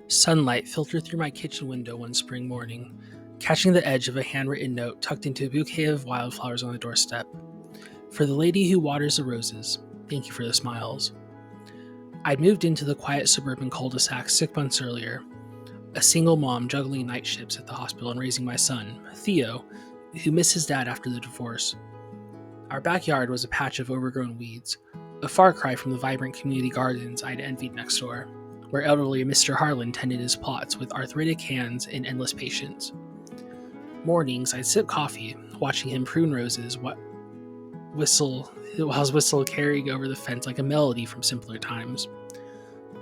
Sunlight filtered through my kitchen window one spring morning, catching the edge of a handwritten note tucked into a bouquet of wildflowers on the doorstep. For the lady who waters the roses, thank you for the smiles. I'd moved into the quiet suburban cul-de-sac 6 months earlier, a single mom juggling night shifts at the hospital and raising my son, Theo, who missed his dad after the divorce. Our backyard was a patch of overgrown weeds, a far cry from the vibrant community gardens I'd envied next door, where elderly Mr. Harlan tended his plots with arthritic hands and endless patience. Mornings, I'd sip coffee, watching him prune roses, while his whistle carrying over the fence like a melody from simpler times.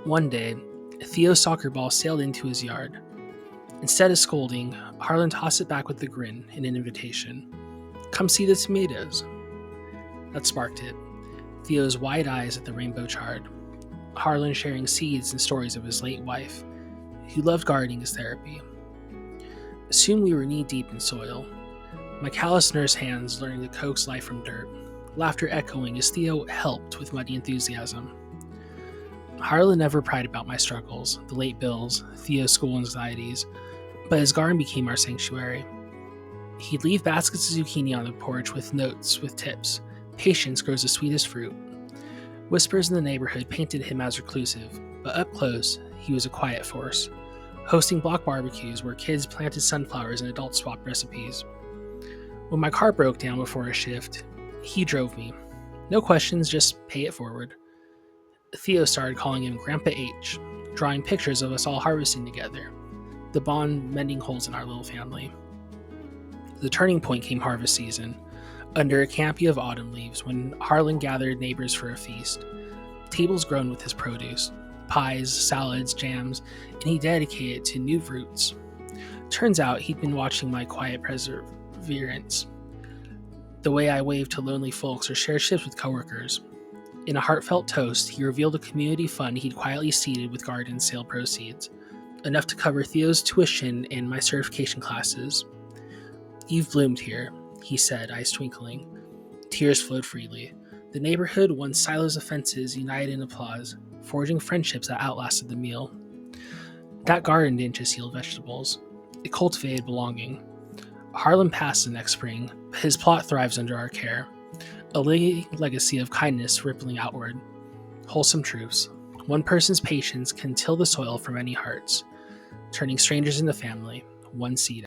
One day, Theo's soccer ball sailed into his yard. Instead of scolding, Harlan tossed it back with a grin and an invitation. Come see the tomatoes. That sparked it. Theo's wide eyes at the rainbow chard. Harlan sharing seeds and stories of his late wife, who loved gardening as therapy. Soon we were knee-deep in soil, my calloused nurse hands learning to coax life from dirt, laughter echoing as Theo helped with muddy enthusiasm. Harlan never pried about my struggles, the late bills, Theo's school anxieties, but his garden became our sanctuary. He'd leave baskets of zucchini on the porch with notes with tips. Patience grows the sweetest fruit. Whispers in the neighborhood painted him as reclusive, but up close, he was a quiet force, hosting block barbecues where kids planted sunflowers and adults swapped recipes. When my car broke down before a shift, he drove me. No questions, just pay it forward. Theo started calling him Grandpa H, drawing pictures of us all harvesting together, the bond mending holes in our little family. The turning point came harvest season, under a canopy of autumn leaves when Harlan gathered neighbors for a feast. Tables grown with his produce, pies, salads, jams, and he dedicated it to new roots. Turns out he'd been watching my quiet perseverance, the way I waved to lonely folks or shared ships with coworkers. In a heartfelt toast, he revealed a community fund he'd quietly seeded with garden sale proceeds, enough to cover Theo's tuition and my certification classes. You've bloomed here, he said, eyes twinkling. Tears flowed freely. The neighborhood, once silos of fences, united in applause, forging friendships that outlasted the meal. That garden didn't just yield vegetables. It cultivated belonging. Harlan passed the next spring, but his plot thrives under our care. A legacy of kindness rippling outward. Wholesome truths. One person's patience can till the soil for many hearts, turning strangers into family, one seed